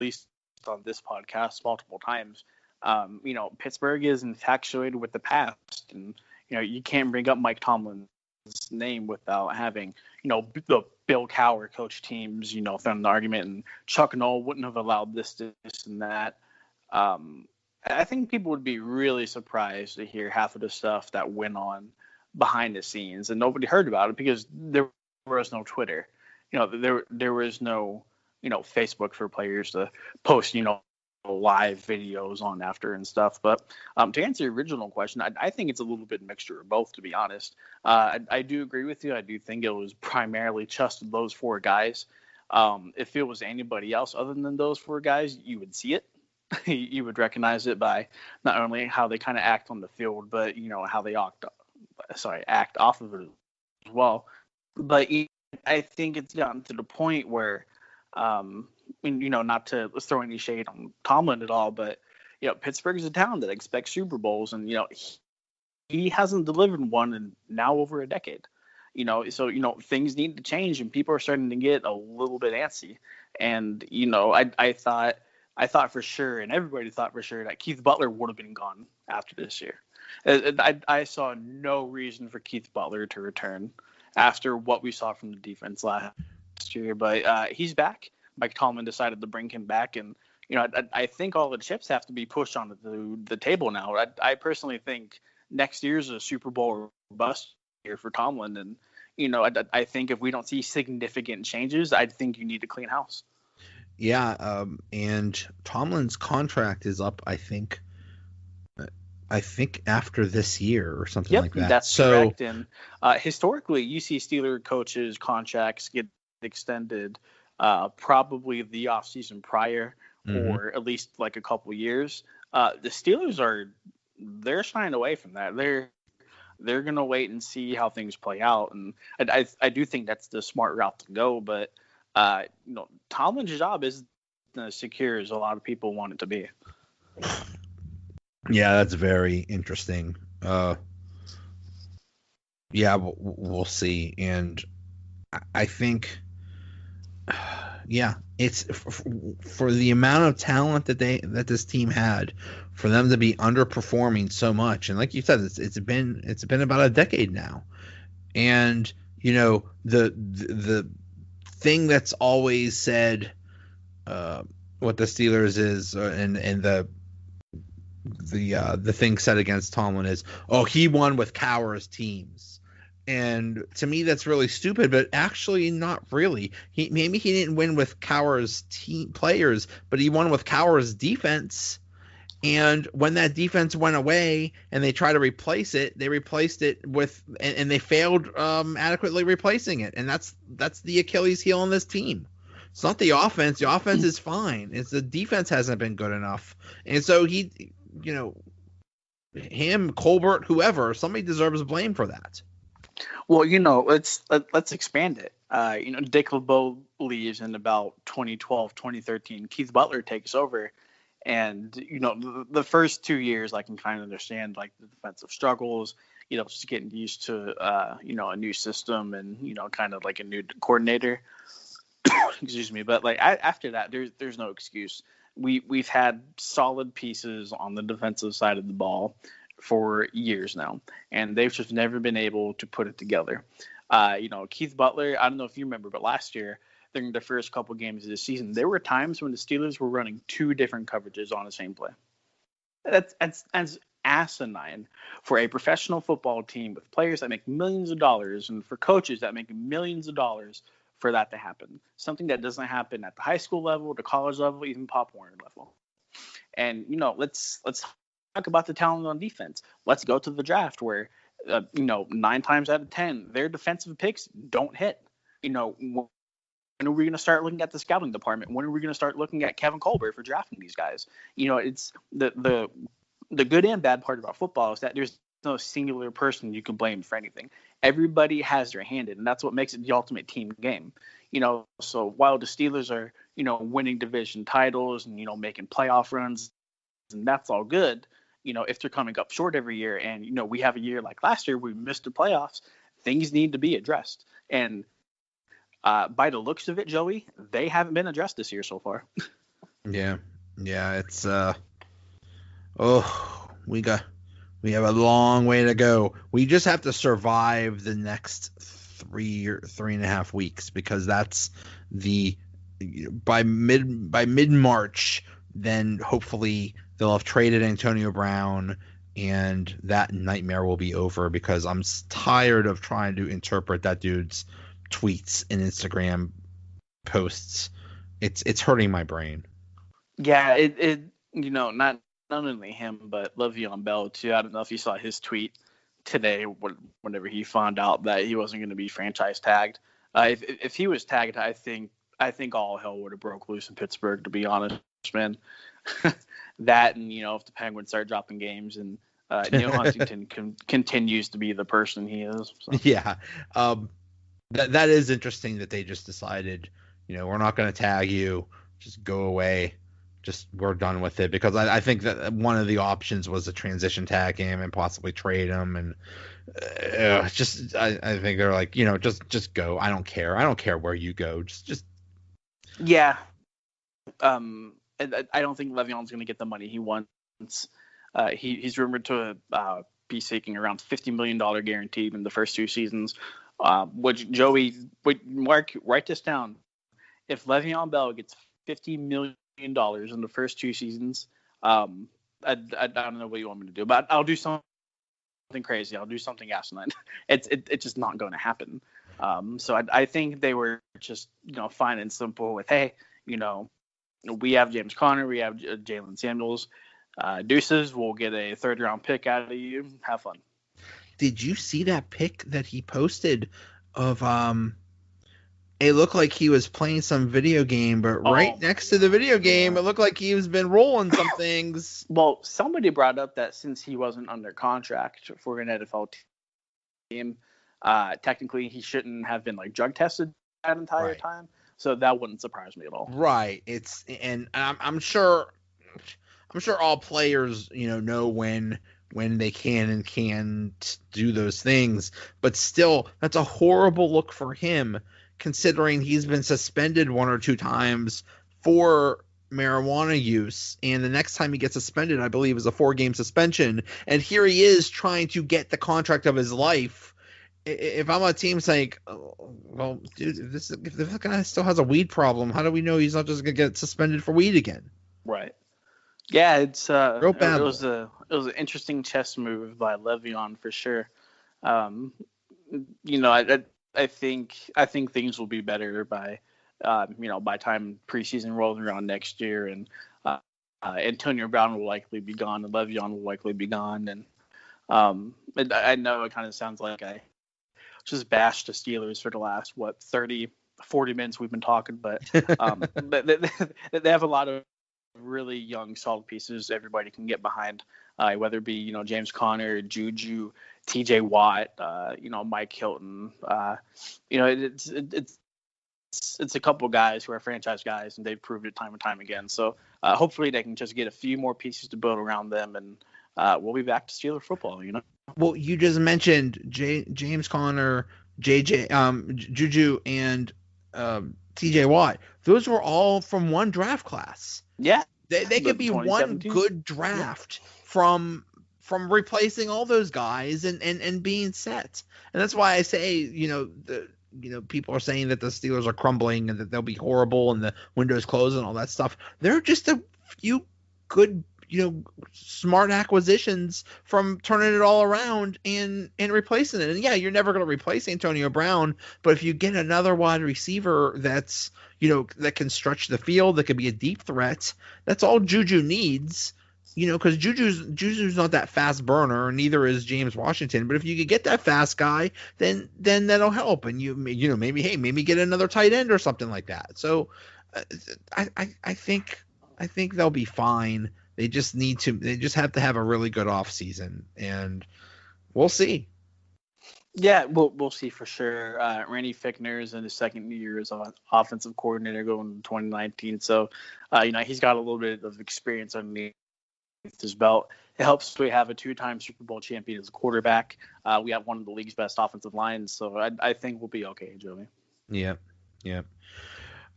least on this podcast multiple times. Pittsburgh is infatuated with the past, and you can't bring up Mike Tomlin's name without having the Bill Cowher coach teams thrown the argument, and Chuck Noll wouldn't have allowed this and that. I think people would be really surprised to hear half of the stuff that went on behind the scenes, and nobody heard about it because there was no Twitter. There was no Facebook for players to post live videos on after and stuff. But to answer your original question, I think it's a little bit mixture of both, to be honest. I do agree with you. I do think it was primarily just those four guys. If it was anybody else other than those four guys, you would see it. You would recognize it by not only how they kind of act on the field, but how they act off of it as well. But I think it's gotten to the point where not to throw any shade on Tomlin at all, but Pittsburgh is a town that expects Super Bowls, and he hasn't delivered one in now over a decade. So things need to change, and people are starting to get a little bit antsy. And I thought for sure, and everybody thought for sure, that Keith Butler would have been gone after this year. I saw no reason for Keith Butler to return after what we saw from the defense last year, but he's back. Mike Tomlin decided to bring him back, and I think all the chips have to be pushed onto the table now. I personally think next year's a Super Bowl or bust year for Tomlin, and I think if we don't see significant changes, I think you need to clean house. Yeah, and Tomlin's contract is up, I think after this year or something like that. That's correct. And historically, you see Steeler coaches' contracts get extended probably the offseason prior, or at least like a couple years. The Steelers they're shying away from that. They're gonna wait and see how things play out, and I do think that's the smart route to go. But Tomlin's job isn't as secure as a lot of people want it to be. Yeah, that's very interesting. Yeah, we'll see. And I think, it's for the amount of talent that this team had, for them to be underperforming so much. And like you said, it's been about a decade now. And the thing that's always said, what the Steelers is, and the thing said against Tomlin is, he won with Cowher's teams. And to me, that's really stupid, but actually not really. Maybe he didn't win with Cowher's team players, but he won with Cowher's defense. And when that defense went away and they tried to replace it, they replaced it with, and they failed adequately replacing it. And that's the Achilles heel on this team. It's not the offense. The offense is fine. It's the defense hasn't been good enough. And so him, Colbert, whoever, somebody deserves blame for that. Well, let's expand it. Dick LeBeau leaves in about 2012, 2013. Keith Butler takes over. And, the first 2 years, I can kind of understand, like, the defensive struggles, just getting used to, a new system and, kind of like a new coordinator. Excuse me. But, like, after that, there's no excuse. We've had solid pieces on the defensive side of the ball for years now, and they've just never been able to put it together. Keith Butler, I don't know if you remember, but last year, during the first couple games of the season, there were times when the Steelers were running two different coverages on the same play. That's asinine for a professional football team with players that make millions of dollars, and for coaches that make millions of dollars, for that to happen. Something that doesn't happen at the high school level, the college level, even Pop Warner level. And let's talk about the talent on defense. Let's go to the draft where 9 times out of 10 their defensive picks don't hit. When are we going to start looking at the scouting department? When are we going to start looking at Kevin Colbert for drafting these guys? It's the good and bad part about football is that there's no singular person you can blame for anything. Everybody has their hand in, and that's what makes it the ultimate team game. So while the Steelers are, winning division titles and, making playoff runs, and that's all good, if they're coming up short every year and, we have a year like last year, we missed the playoffs, things need to be addressed. And by the looks of it, Joey, they haven't been addressed this year so far. Yeah. Yeah. It's we have a long way to go. We just have to survive the next 3.5 weeks, because that's the by mid March. Then hopefully they'll have traded Antonio Brown, and that nightmare will be over, because I'm tired of trying to interpret that dude's tweets and Instagram posts. It's hurting my brain. Yeah, it not only him but Le'Veon Bell too. I don't know if you saw his tweet today whenever he found out that he wasn't going to be franchise tagged. If he was tagged, I think all hell would have broke loose in Pittsburgh, to be honest, man. That, and if the Penguins start dropping games, and Neil Huntington continues to be the person he is. So. Yeah, that is interesting that they just decided, we're not going to tag you, just go away, just we're done with it, because I think that one of the options was to transition tag him and possibly trade him, and I think they're like, just go. I don't care where you go, just. Yeah. I don't think Le'Veon's going to get the money he wants. He's rumored to be seeking around $50 million guaranteed in the first 2 seasons. Mark, write this down. If Le'Veon Bell gets $50 million in the first 2 seasons, I don't know what you want me to do, but I'll do something crazy. I'll do something asinine. It's just not going to happen. So I think they were just fine and simple with, hey, we have James Conner, we have Jalen Samuels, deuces. We'll get a 3rd-round pick out of you. Have fun. Did you see that pic that he posted of it looked like he was playing some video game, but right next to the video game, it looked like he's been rolling some things. Well, somebody brought up that since he wasn't under contract for an NFL team, technically he shouldn't have been drug tested that entire time. So that wouldn't surprise me at all. Right. And I'm sure all players, know when they can and can't do those things, but still, that's a horrible look for him, considering he's been suspended 1 or 2 times for marijuana use, and the next time he gets suspended, I believe, is a 4-game suspension, and here he is trying to get the contract of his life. If I'm a team saying, well, dude, if this guy still has a weed problem, how do we know he's not just gonna get suspended for weed again? Right. Yeah, it's real bad. It was an interesting chess move by Le'Veon for sure. I think things will be better by by time preseason rolls around next year, and Antonio Brown will likely be gone, and Le'Veon will likely be gone, and I know it kind of sounds like I just bashed the Steelers for the last 30-40 minutes we've been talking, but they have a lot of really young solid pieces everybody can get behind, whether it be James Conner, Juju, TJ Watt, Mike Hilton, it's a couple guys who are franchise guys, and they've proved it time and time again. So hopefully they can just get a few more pieces to build around them, and we'll be back to Steeler football. Well, you just mentioned James Conner, Juju, and TJ Watt. Those were all from one draft class. Yeah, they could be one good draft from replacing all those guys and being set. And that's why I say, people are saying that the Steelers are crumbling and that they'll be horrible and the window's closed and all that stuff. There are just a few good, smart acquisitions from turning it all around and replacing it. And yeah, you're never going to replace Antonio Brown, but if you get another wide receiver that's, that can stretch the field, that could be a deep threat, that's all Juju needs. Because Juju's not that fast burner, and neither is James Washington. But if you could get that fast guy, then that'll help, and maybe get another tight end or something like that. So I think they'll be fine. They just have to have a really good offseason, and we'll see. Yeah, we'll see for sure. Randy Fichtner's in his second year as an offensive coordinator going into 2019, so he's got a little bit of experience underneath his belt. It helps we have a 2-time Super Bowl champion as a quarterback. We have one of the league's best offensive lines, so I think we'll be okay, Joey. Yep.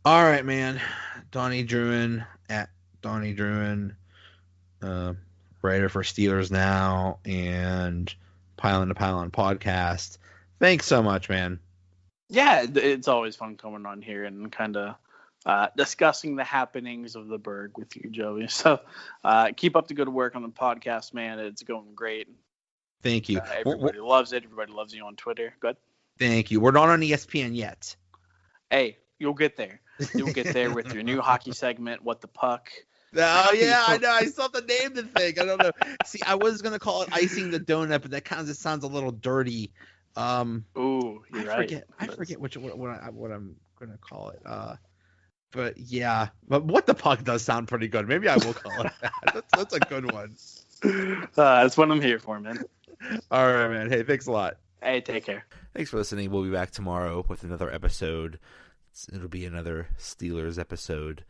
All right, man. Donnie Druin at Donnie Druin, writer for SteelersNow and Pylon Podcast. Thanks so much, man. Yeah, it's always fun coming on here and kind of discussing the happenings of the Berg with you, Joey. So keep up the good work on the podcast, man. It's going great. Thank you. Everybody loves it. Everybody loves you on Twitter. Good. Thank you. We're not on ESPN yet. Hey, you'll get there. You'll get there with your new hockey segment, What the Puck. Oh, yeah, I know. I saw the name of the thing. I don't know. See, I was going to call it Icing the Donut, but that kind of just sounds a little dirty. Ooh, you're right. I forget what I'm going to call it. But yeah, but What the Puck does sound pretty good. Maybe I will call it that. That's a good one. That's what I'm here for, man. All right, man. Hey, thanks a lot. Hey, take care. Thanks for listening. We'll be back tomorrow with another episode. It'll be another Steelers episode.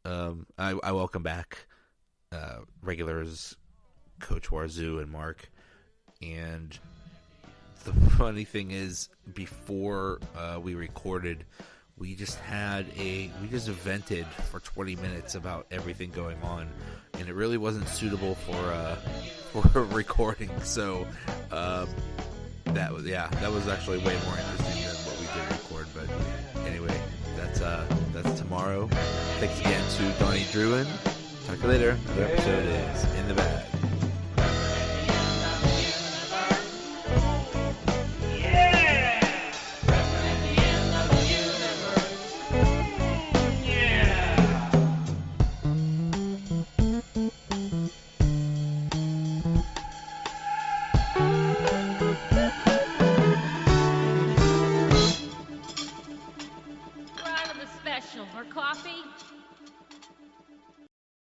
I welcome back regulars Coach Warzoo and Mark. And the funny thing is, before we recorded, we just vented for 20 minutes about everything going on, and it really wasn't suitable for recording. So that was actually way more interesting than what we did record. But anyway, that's tomorrow. Thanks again to Donnie Druin. Talk to you later. Another episode is in the bag.